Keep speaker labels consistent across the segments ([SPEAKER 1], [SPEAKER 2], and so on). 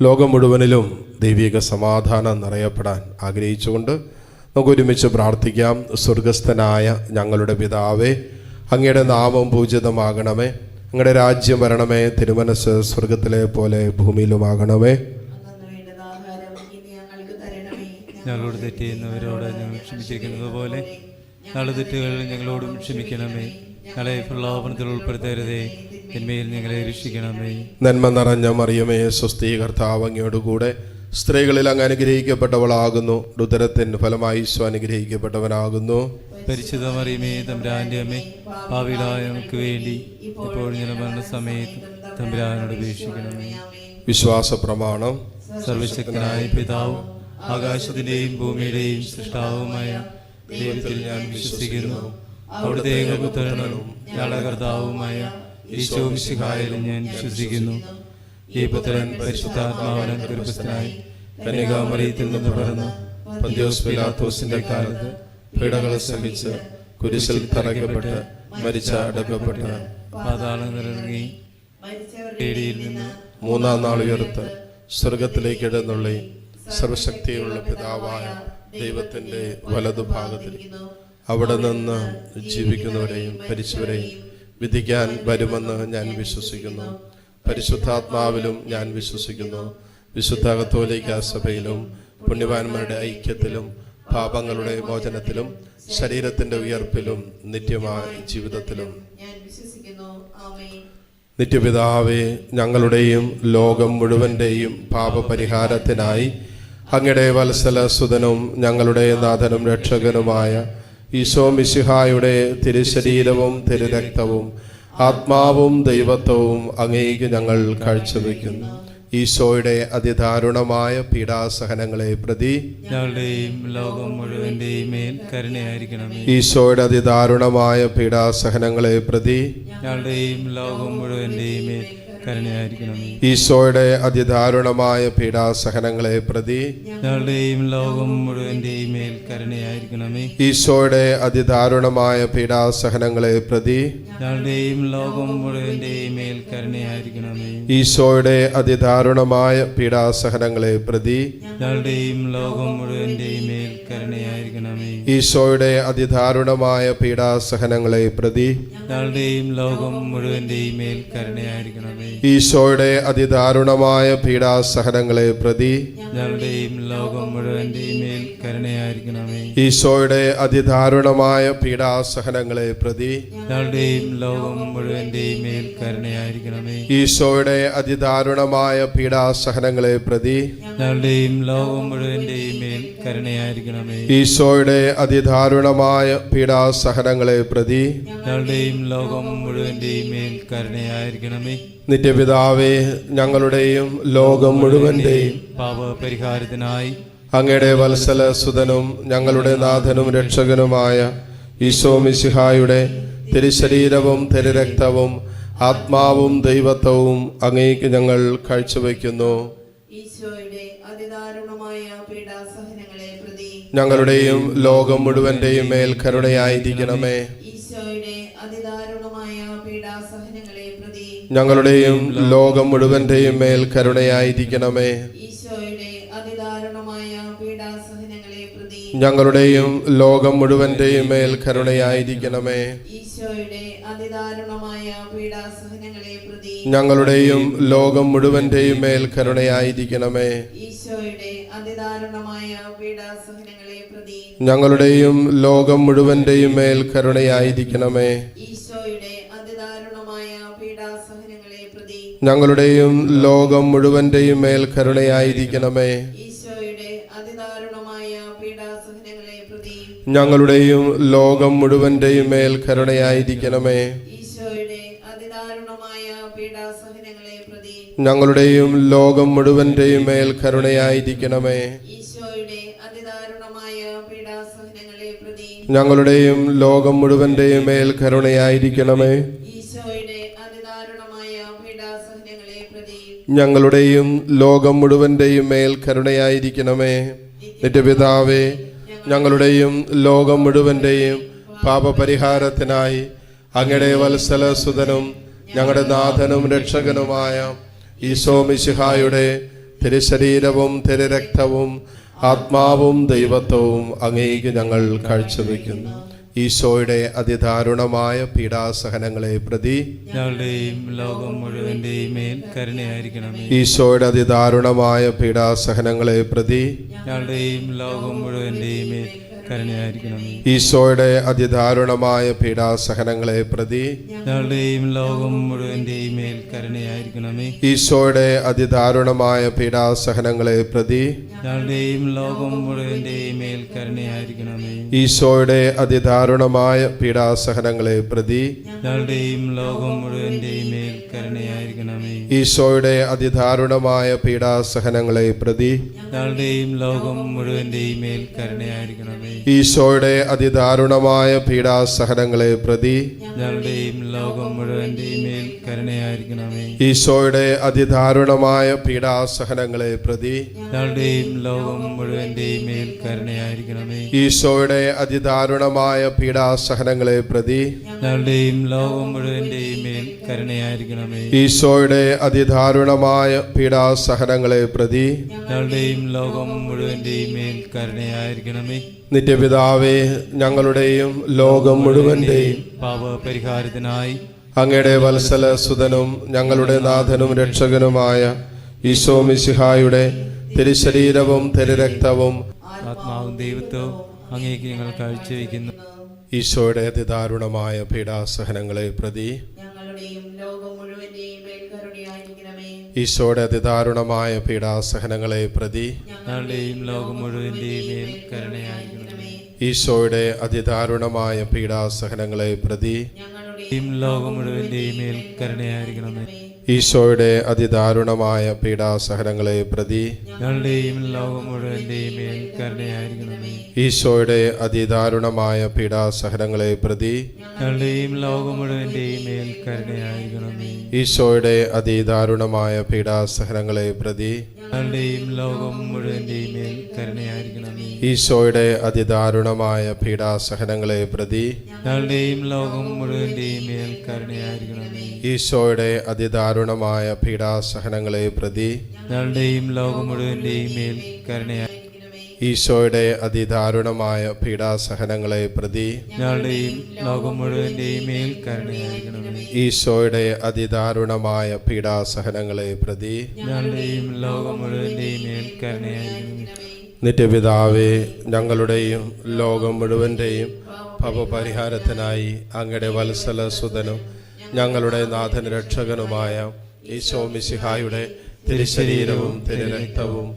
[SPEAKER 1] ലോകം മുഴുവനിലും ദൈവിക സമാധാനം നിറയപ്പെടാൻ ആഗ്രഹിച്ചുകൊണ്ട് നമുക്ക് ഒരുമിച്ച് പ്രാർത്ഥിക്കാം. സ്വർഗസ്ഥനായ ഞങ്ങളുടെ പിതാവേ, അങ്ങയുടെ നാമം പൂജിതമാകണമേ, അങ്ങയുടെ രാജ്യം വരണമേ, തിരുമനസ് സ്വർഗത്തിലെ പോലെ ഭൂമിയിലുമാകണമേ.
[SPEAKER 2] ഞങ്ങളോട് തെറ്റ് ചെയ്യുന്നവരോട് ഞങ്ങൾ ക്ഷമിച്ചിരിക്കുന്നത് പോലെ ഞങ്ങളുടെ തെറ്റുകൾ ഞങ്ങളോടും ക്ഷമിക്കണമേ. ഞങ്ങളെ പ്രലോഭനത്തിൽ ഉൾപ്പെടുത്തരുതേ, തിന്മയിൽ ഞങ്ങളെ രക്ഷിക്കണമേ.
[SPEAKER 1] നന്മ നിറഞ്ഞ മറിയമേ, സ്വസ്തി, കർത്താവ് അങ്ങയോടുകൂടെ സ്ത്രീകളിൽ അങ്ങ് അനുഗ്രഹിക്കപ്പെട്ടവളാകുന്നു. ഉദരത്തിൻ ഫലമായി ഈശോ അനുഗ്രഹിക്കപ്പെട്ടവനാകുന്നു.
[SPEAKER 2] പരിശുദ്ധ മറിയമേ, തമ്പുരാന്റെ അമ്മേ, പാപികളായ ഞങ്ങൾക്ക് വേണ്ടി ഇപ്പോൾ ഞങ്ങളുടെ മരണസമയത്ത് തമ്പുരാനോട് അപേക്ഷിക്കണമേ.
[SPEAKER 1] വിശ്വാസ പ്രമാണം.
[SPEAKER 2] സർവശക്തനായ പിതാവും ആകാശത്തിന്റെയും ഭൂമിയുടെയും സൃഷ്ടാവുമായ ദൈവത്തിൽ ഞാൻ വിശ്വസിക്കുന്നു. അവിടുത്തെ ഏകപുത്രനും ഞങ്ങളുടെ കർത്താവുമായ ഈശോ മിശിഹായിലും ഞാൻ വിശ്വസിക്കുന്നു. ഈ പുത്രൻ പരിശുദ്ധാത്മാവിനാൽ ഗർഭസ്ഥനായി കന്യകാമറിയത്തിൽ നിന്ന് പിറന്ന് പന്തിയോസ് പിലാത്തോസിന്റെ കാലത്ത് പീഡകളെ സഹിച്ച് കുരിശിൽ തറയ്ക്കപ്പെട്ട് മരിച്ച അടക്കപ്പെട്ട് പാതാളമിറങ്ങി പേടിയിൽ നിന്ന് മൂന്നാം നാൾ ഉയർത്ത് സ്വർഗത്തിലേക്ക് എഴുന്നള്ളി സർവശക്തിയുള്ള പിതാവായ ദൈവത്തിന്റെ വലതുഭാഗത്തിൽ അവിടെ നിന്ന് ജീവിക്കുന്നവരെയും മരിച്ചവരെയും വിധിക്കാൻ വരുമെന്ന് ഞാൻ വിശ്വസിക്കുന്നു. പരിശുദ്ധാത്മാവിലും ഞാൻ വിശ്വസിക്കുന്നു. വിശുദ്ധ കത്തോലിക്ക സഭയിലും പുണ്യവാന്മാരുടെ ഐക്യത്തിലും പാപങ്ങളുടെ മോചനത്തിലും ശരീരത്തിന്റെ ഉയർപ്പിലും നിത്യമായ ജീവിതത്തിലും നിത്യപിതാവേ, ഞങ്ങളുടെയും ലോകം മുഴുവന്റെയും പാപപരിഹാരത്തിനായി അങ്ങയുടെ വത്സല സുതനും ഞങ്ങളുടെ നാഥനും രക്ഷകനുമായ ഈശോ മിശിഹായുടെ തിരുശരീരവും തിരുരക്തവും ആത്മാവും ദൈവത്വവും അങ്ങേക്ക് ഞങ്ങൾ കാഴ്ചവെക്കുന്നു. ഈശോയുടെ അതിദാരുണമായ പീഡാസഹനങ്ങളെ പ്രതി ഞങ്ങളുടെയും ലോകം മുഴുവന്റെയും മേൽ കരുണയായിരിക്കണമേ.
[SPEAKER 1] ഈശോയുടെ അതിദാരുണമായ പീഡാസഹനങ്ങളെ പ്രതി
[SPEAKER 2] ഞങ്ങളുടെയും ലോകം മുഴുവന്റെയും മേൽ കരുണയായിരിക്കണമേ.
[SPEAKER 1] ഈശോയുടെ അതിദാരുണമായ പീഡാസഹനങ്ങളെ പ്രതി
[SPEAKER 2] ഞങ്ങളുടെയും ലോകം മുഴുവന്റെയും മേൽ കരുണയായിരിക്കണമേ.
[SPEAKER 1] ഈശോയുടെ അതിദാരുണമായ പീഡാസഹനങ്ങളെ പ്രതി
[SPEAKER 2] ഞങ്ങളുടെയും ലോകം മുഴുവന്റെയും മേൽ കരുണയായിരിക്കണമേ.
[SPEAKER 1] ഈശോയുടെ അതിദാരുണമായ പീഡാസഹനങ്ങളെ പ്രതി
[SPEAKER 2] ഞങ്ങളുടെയും ലോകം മുഴുവന്റെയും മേൽ കരുണയായിരിക്കണമേ.
[SPEAKER 1] ഈശോയുടെ അതിദാരുണമായ പീഡാസഹനങ്ങളെ പ്രതി
[SPEAKER 2] ഞങ്ങളുടെയും ലോകം മുഴുവന്റെയും മേൽ കരുണയായിരിക്കണമേ.
[SPEAKER 1] ഈശോയുടെ അതിദാരുണമായ പീഡാസഹനങ്ങളെ പ്രതി
[SPEAKER 2] ഞങ്ങളുടെയും ലോകം മുഴുവന്റെയും മേൽ കരുണയായിരിക്കണമേ.
[SPEAKER 1] ഈശോയുടെ അതിദാരുണമായ പീഡാസഹനങ്ങളെ പ്രതി
[SPEAKER 2] ഞങ്ങളുടെയും ലോകം മുഴുവന്റെയും മേൽ കരുണയായിരിക്കണമേ.
[SPEAKER 1] ഈശോയുടെ അതിദാരുണമായ പീഡാസഹനങ്ങളെ പ്രതി
[SPEAKER 2] ഞങ്ങളുടെയും ലോകം മുഴുവന്റെയും മേൽ കരുണയായിരിക്കണമേ.
[SPEAKER 1] ഈശോയുടെ അതിദാരുണമായ പീഡാസഹനങ്ങളെ പ്രതി
[SPEAKER 2] ഞങ്ങളുടെയും ലോകം മുഴുവന്റെയും മേൽ കരുണയായിരിക്കണമേ.
[SPEAKER 1] നിത്യപിതാവേ, ഞങ്ങളുടെയും ലോകം മുഴുവന്റെയും
[SPEAKER 2] പാപപരിഹാരത്തിനായി
[SPEAKER 1] അങ്ങയുടെ വത്സല സുതനും ഞങ്ങളുടെ നാഥനും രക്ഷകനുമായ ഈശോ മിശിഹായുടെ തിരുശരീരവും തിരുരക്തവും ആത്മാവും ദൈവത്വവും അങ്ങേക്ക് ഞങ്ങൾ കാഴ്ചവെക്കുന്നു. ഞങ്ങളുടെയും ലോകം മുഴുവന്റെയും മേൽ കരുണയായിരിക്കണമേ. ഞങ്ങളുടെയും ലോകം മുഴുവന്റെയും മേൽ കരുണയായിരിക്കണമേ. ഞങ്ങളുടെയും ലോകം മുഴുവന്റെയും മേൽ കരുണയായിരിക്കണമേ. ഞങ്ങളുടെയും ലോകം മുഴുവന്റെയും മേൽ കരുണയായിരിക്കണമേ. ഞങ്ങളുടെയും ലോകം മുഴുവന്റെയും മേൽ കരുണയായിരിക്കണമേ. ഞങ്ങളുടെയും ലോകം മുഴുവന്റെയും മേൽ കരുണയായിരിക്കണമേ. ഞങ്ങളുടെയും ലോകം മുഴുവന്റെയും മേൽ കരുണയായിരിക്കണമേ. ഞങ്ങളുടെയും ലോകം മുഴുവന്റെയും മേൽ കരുണയായിരിക്കണമേ. ഞങ്ങളുടെയും ലോകം മുഴുവന്റെയും മേൽ കരുണയായിരിക്കണമേ. ഞങ്ങളുടെയും ലോകം മുഴുവന്റെയും മേൽ കരുണയായിരിക്കണമേ. നിത്യപിതാവേ, ഞങ്ങളുടെയും ലോകം മുഴുവന്റെയും പാപപരിഹാരത്തിനായി അങ്ങയുടെ വത്സല സുതനും ഞങ്ങളുടെ നാഥനും രക്ഷകനുമായ ഈശോ മിശിഹായുടെ തിരുശരീരവും തിരുരക്തവും ആത്മാവും ദൈവത്വവും അങ്ങേക്ക് ഞങ്ങൾ കാഴ്ചവെക്കുന്നു. ഈശോയുടെ അതിദാരുണമായ പീഡാസഹനങ്ങളെ പ്രതി
[SPEAKER 2] ഞങ്ങളുടെയും ലോകം മുഴുവന്റെയും മേൽ കരുണയായിരിക്കണമേ.
[SPEAKER 1] ഈശോയുടെ അതിദാരുണമായ പീഡാസഹനങ്ങളെ പ്രതി
[SPEAKER 2] ഞങ്ങളുടെയും ലോകം മുഴുവന്റെയും മേൽ കരുണയായിരിക്കണമേ.
[SPEAKER 1] ഈശോയുടെ അതിദാരുണമായ പീഡാസഹനങ്ങളെ പ്രതി
[SPEAKER 2] ഞങ്ങളുടെയും ലോകം മുഴുവന്റെയും മേൽ കരുണയായിരിക്കണമേ.
[SPEAKER 1] ഈശോയുടെ അതിദാരുണമായ പീഡാസഹനങ്ങളെ പ്രതി
[SPEAKER 2] ഞങ്ങളുടെയും ലോകം മുഴുവന്റെയും മേൽ കരുണയായിരിക്കണമേ.
[SPEAKER 1] ഈശോയുടെ അതിദാരുണമായ പീഡാസഹനങ്ങളെ പ്രതി
[SPEAKER 2] ഞങ്ങളുടെയും ലോകം മുഴുവന്റെയും മേൽ കരുണയായിരിക്കണമേ.
[SPEAKER 1] ഈശോയുടെ അതിദാരുണമായ പീഡാസഹനങ്ങളെ പ്രതി
[SPEAKER 2] ഞങ്ങളുടെയും ലോകം മുഴുവന്റെയും മേൽ കരുണയായിരിക്കണമേ.
[SPEAKER 1] ഈശോയുടെ അതിദാരുണമായ പീഡാസഹനങ്ങളെ പ്രതി
[SPEAKER 2] ഞങ്ങളുടെയും ലോകം മുഴുവന്റെയും മേൽ കരുണയായിരിക്കണമേ.
[SPEAKER 1] ഈശോയുടെ അതിദാരുണമായ പീഡാസഹനങ്ങളെ പ്രതി
[SPEAKER 2] ഞങ്ങളുടെയും ലോകം മുഴുവന്റെയും മേൽ കരുണയായിരിക്കണമേ.
[SPEAKER 1] ഈശോയുടെ അതിദാരുണമായ പീഡാസഹനങ്ങളെ പ്രതി
[SPEAKER 2] ഞങ്ങളുടെയും ലോകം മുഴുവന്റെയും മേൽ കരുണയായിരിക്കണമേ.
[SPEAKER 1] ഈശോയുടെ അതിദാരുണമായ പീഡാസഹനങ്ങളെ പ്രതി
[SPEAKER 2] ഞങ്ങളുടെയും ലോകം മുഴുവന്റെയും മേൽ കരുണയായിരിക്കണമേ.
[SPEAKER 1] നിത്യപിതാവേ, ഞങ്ങളുടെയും ലോകം മുഴുവന്റെയും
[SPEAKER 2] പാപപരിഹാരത്തിനായി
[SPEAKER 1] അങ്ങയുടെ വത്സല സുതനും ഞങ്ങളുടെ നാഥനും രക്ഷകനുമായ ഈശോ മിശിഹായുടെ തിരുശരീരവും തിരുരക്തവും
[SPEAKER 2] ആത്മാവും ദൈവത്വവും അങ്ങേക്ക് ഞങ്ങൾ കാഴ്ചവെക്കുന്നു.
[SPEAKER 1] ഈശോയുടെ അതിദാരുണമായ പീഡാസഹനങ്ങളെ പ്രതി
[SPEAKER 3] ഞങ്ങളുടെയും ലോകം മുഴുവന്റെയും മേൽ കരുണയായിരിക്കണമേ.
[SPEAKER 1] ഈശോയുടെ അതിദാരുണമായ പീഡാസഹനങ്ങളെ പ്രതി
[SPEAKER 2] ഞങ്ങളുടെയും ലോകം മുഴുവന്റെയും മേൽ കരുണയായിരിക്കണമേ.
[SPEAKER 1] ഈശോയുടെ അതിദാരുണമായ പീഡാസഹനങ്ങളെ പ്രതി
[SPEAKER 2] ഞങ്ങളുടെയും ലോകം മുഴുവന്റെയും മേൽ കരുണയായിരിക്കണമേ.
[SPEAKER 1] ഈശോയുടെ അതിദാരുണമായ പീഡാസഹനങ്ങളെ പ്രതി
[SPEAKER 2] ഞങ്ങളുടെയും ലോകം മുഴുവന്റെയും മേൽ കരുണയായിരിക്കണമേ.
[SPEAKER 1] ഈശോയുടെ അതിദാരുണമായ പീഡാസഹനങ്ങളെ പ്രതി
[SPEAKER 2] ഞങ്ങളുടെയും ലോകം മുഴുവന്റെയും മേൽ കരുണയായിരിക്കണമേ.
[SPEAKER 1] ഈശോയുടെ അതിദാരുണമായ പീഡാസഹനങ്ങളെ പ്രതി
[SPEAKER 2] ഞങ്ങളുടെയും ലോകം മുഴുവന്റെയും മേൽ കരുണയായിരിക്കണമേ.
[SPEAKER 1] ഈശോയുടെ അതിദാരുണമായ പീഡാസഹനങ്ങളെ പ്രതി
[SPEAKER 2] ഞങ്ങളുടെയും ലോകം മുഴുവന്റെയും മേൽ കരുണയായിരിക്കണമേ.
[SPEAKER 1] ഈശോയുടെ അതിദാരുണമായ പീഡാസഹനങ്ങളെ പ്രതി
[SPEAKER 2] ഞങ്ങളുടെയും ലോകം മുഴുവന്റെയും മേൽ കരുണയായിരിക്കണമേ.
[SPEAKER 1] ഈശോയുടെ അതിദാരുണമായ പീഡാസഹനങ്ങളെ പ്രതി
[SPEAKER 2] ഞങ്ങളുടെയും ലോകം മുഴുവന്റെയും മേൽ കരുണയായിരിക്കണമേ.
[SPEAKER 1] ഈശോയുടെ അതിദാരുണമായ പീഡാസഹനങ്ങളെ പ്രതി
[SPEAKER 2] ഞങ്ങളുടെയും ലോകം മുഴുവന്റെയും മേൽ കരുണയായിരിക്കണമേ.
[SPEAKER 1] നിത്യപിതാവേ, ഞങ്ങളുടെയും ലോകം മുഴുവന്റെയും പാപപരിഹാരത്തിനായി അങ്ങയുടെ വത്സല സുതനും ഞങ്ങളുടെ നാഥൻ രക്ഷകനുമായ ഈശോ മിശിഹായുടെ തിരുശരീരവും തിരുരക്തവും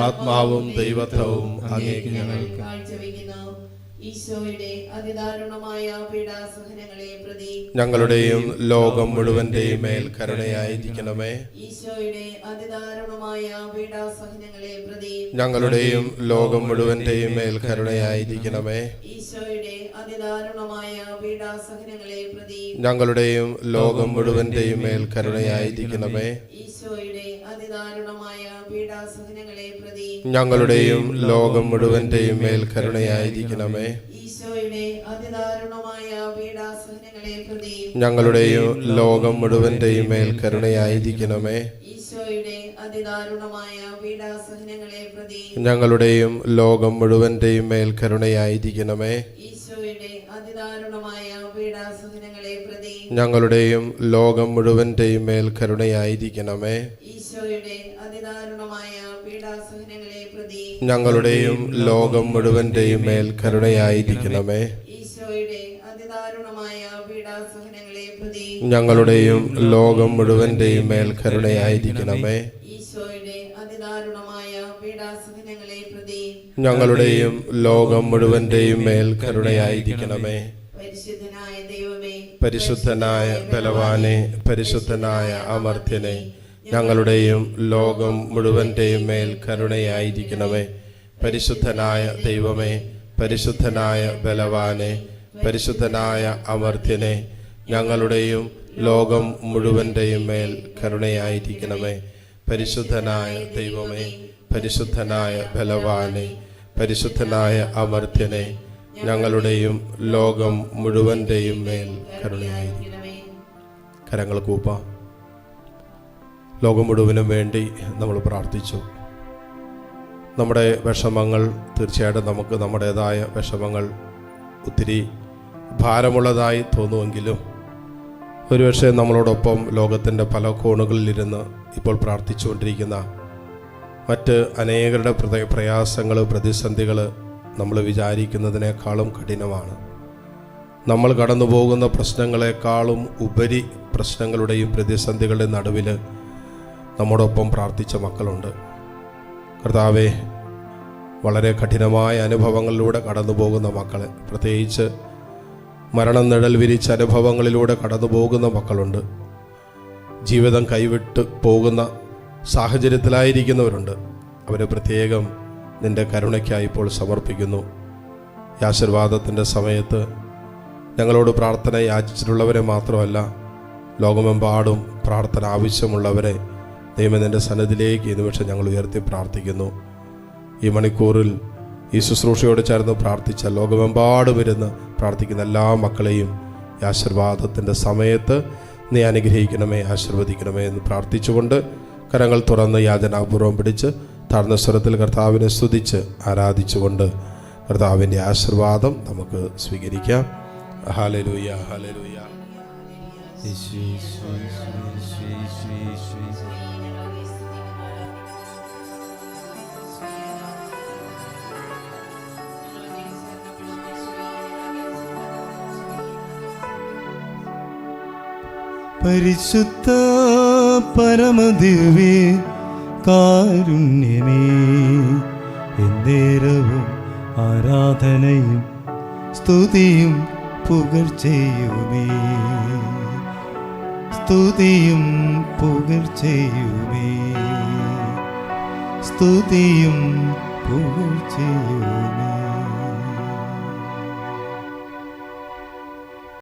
[SPEAKER 1] ആത്മാവും ദൈവത്വവും അങ്ങേക്ക് ഞങ്ങൾ
[SPEAKER 3] കാഴ്ചവെക്കുന്നു. ഈശോയുടെ അതിദാരുണമായ പീഡാസഹനങ്ങളെ പ്രതി
[SPEAKER 1] ഞങ്ങളുടെയും ലോകം മുഴുവന്റെയും മേൽ കരുണയായിരിക്കണമേ.
[SPEAKER 3] ഈശോയുടെ അതിദാരുണമായ പീഡാസഹനങ്ങളെ പ്രതി
[SPEAKER 1] ഞങ്ങളുടെയും ലോകം മുഴുവന്റെയും മേൽ കരുണയായിരിക്കണമേ.
[SPEAKER 3] ഈശോയുടെ അതിദാരുണമായ പീഡാസഹനങ്ങളെ പ്രതി
[SPEAKER 1] ഞങ്ങളുടെയും ലോകം മുഴുവന്റെയും മേൽ കരുണയായിരിക്കണമേ.
[SPEAKER 3] ഈശോയുടെ അതിദാരുണമായ പീഡാസഹനങ്ങളെ പ്രതി
[SPEAKER 1] ഞങ്ങളുടെയും ലോകം മുഴുവന്റെയും മേൽ കരുണയായിരിക്കണമേ.
[SPEAKER 3] ഈശോയുടെ അതിദാരുണമായ പീഡാസഹനങ്ങളെ പ്രതി
[SPEAKER 1] ഞങ്ങളുടെയും ലോകം മുഴുവന്റെയും മേൽ കരുണയായിരിക്കണമേ.
[SPEAKER 3] ഈശോയുടെ അതിദാരുണമായ പീഡാസഹനങ്ങളെ പ്രതി
[SPEAKER 1] ഞങ്ങളുടെയും ലോകം മുഴുവന്റെയും മേൽ കരുണയായിരിക്കണമേ.
[SPEAKER 3] ഈശോയുടെ അതിദാരുണമായ പീഡാസഹനങ്ങളെ പ്രതി
[SPEAKER 1] ഞങ്ങളുടെയും ലോകം മുഴുവന്റെയും മേൽ കരുണയായിരിക്കണമേ.
[SPEAKER 3] ഈശോയുടെ അതിദാരുണമായ പീഡാസഹനങ്ങളെ പ്രതി
[SPEAKER 1] ഞങ്ങളുടെയും ലോകം മുഴുവന്റെയും മേൽ കരുണയായിരിക്കണമേ.
[SPEAKER 3] ഈശോയുടെ അതിദാരുണമായ പീഡാസഹനങ്ങളെ പ്രതി
[SPEAKER 1] ഞങ്ങളുടെയും ലോകം മുഴുവന്റെയും മേൽ കരുണയായിരിക്കണമേ.
[SPEAKER 3] ഈശോയുടെ അതിദാരുണമായ പീഡാസഹനങ്ങളെ പ്രതി
[SPEAKER 1] ഞങ്ങളുടെയും ലോകം മുഴുവന്റെയും മേൽ കരുണയായിരിക്കണമേ.
[SPEAKER 3] പരിശുദ്ധനായ ദൈവമേ,
[SPEAKER 1] പരിശുദ്ധനായ ബലവാനെ, പരിശുദ്ധനായ അമർത്യനെ, ഞങ്ങളുടെയും ലോകം മുഴുവന്റെയും മേൽ കരുണയായിരിക്കണമേ. പരിശുദ്ധനായ ദൈവമേ, പരിശുദ്ധനായ ബലവാനെ, പരിശുദ്ധനായ അമർത്യനെ, ഞങ്ങളുടെയും ലോകം മുഴുവന്റെയും മേൽ കരുണയായിരിക്കണമേ. പരിശുദ്ധനായ ദൈവമേ, പരിശുദ്ധനായ ബലവാനെ, പരിശുദ്ധനായ അമർത്യനെ, ഞങ്ങളുടെയും ലോകം മുഴുവന്റെയും മേൽ കരുണയായിരിക്കണമേ. കരങ്ങൾ കൂപ്പാം. ലോകം മുഴുവനും വേണ്ടി നമ്മൾ പ്രാർത്ഥിച്ചു. നമ്മുടെ വിഷമങ്ങൾ തീർച്ചയായിട്ടും നമുക്ക് നമ്മുടേതായ വിഷമങ്ങൾ ഒത്തിരി ഭാരമുള്ളതായി തോന്നുമെങ്കിലും ഒരുപക്ഷെ നമ്മളോടൊപ്പം ലോകത്തിൻ്റെ പല കോണുകളിലിരുന്ന് ഇപ്പോൾ പ്രാർത്ഥിച്ചുകൊണ്ടിരിക്കുന്ന മറ്റ് അനേകരുടെ പ്രയാസങ്ങൾ, പ്രതിസന്ധികൾ നമ്മൾ വിചാരിക്കുന്നതിനേക്കാളും കഠിനമാണ്. നമ്മൾ കടന്നു പോകുന്ന പ്രശ്നങ്ങളെക്കാളും ഉപരി പ്രശ്നങ്ങളുടെയും പ്രതിസന്ധികളുടെയും നടുവിൽ നമ്മോടൊപ്പം പ്രാർത്ഥിച്ച മക്കളുണ്ട്. കർത്താവേ, വളരെ കഠിനമായ അനുഭവങ്ങളിലൂടെ കടന്നു പോകുന്ന മക്കളെ, പ്രത്യേകിച്ച് മരണം നിഴൽ വിരിച്ച അനുഭവങ്ങളിലൂടെ കടന്നു പോകുന്ന മക്കളുണ്ട്. ജീവിതം കൈവിട്ട് പോകുന്ന സാഹചര്യത്തിലായിരിക്കുന്നവരുണ്ട്. അവരെ പ്രത്യേകം നിൻ്റെ കരുണയ്ക്കായി ഇപ്പോൾ സമർപ്പിക്കുന്നു. ഈ ആശീർവാദത്തിൻ്റെ സമയത്ത് ഞങ്ങളോട് പ്രാർത്ഥന യാചിച്ചിട്ടുള്ളവരെ മാത്രമല്ല, ലോകമെമ്പാടും പ്രാർത്ഥന ആവശ്യമുള്ളവരെ ദൈവം നിൻ്റെ സന്നിധിയിലേക്ക് ഈ നിമിഷം ഞങ്ങൾ ഉയർത്തി പ്രാർത്ഥിക്കുന്നു. ഈ മണിക്കൂറിൽ ഈ ശുശ്രൂഷയോട് ചേർന്ന് പ്രാർത്ഥിച്ച ലോകമെമ്പാടും ഇരുന്ന് പ്രാർത്ഥിക്കുന്ന എല്ലാ മക്കളെയും ഈ ആശീർവാദത്തിൻ്റെ സമയത്ത് നീ അനുഗ്രഹിക്കണമേ, ആശീർവദിക്കണമേ എന്ന് പ്രാർത്ഥിച്ചുകൊണ്ട് കരങ്ങൾ തുറന്ന് യാചനാപൂർവം പിടിച്ച് താഴ്ന്ന സ്വരത്തിൽ കർത്താവിനെ സ്തുതിച്ച് ആരാധിച്ചുകൊണ്ട് കർത്താവിൻ്റെ ആശീർവാദം നമുക്ക് സ്വീകരിക്കാം. Hallelujah, hallelujah.
[SPEAKER 4] പരിശുദ്ധ പരമദിവ്യ കാരുണ്യമേ, എന്നേരവും ആരാധനയും സ്തുതിയും പുകഴ്ചയുമേ, സ്തുതിയും പുകഴ്ചയുമേ, സ്തുതിയും പുകഴ്ചയുമേ.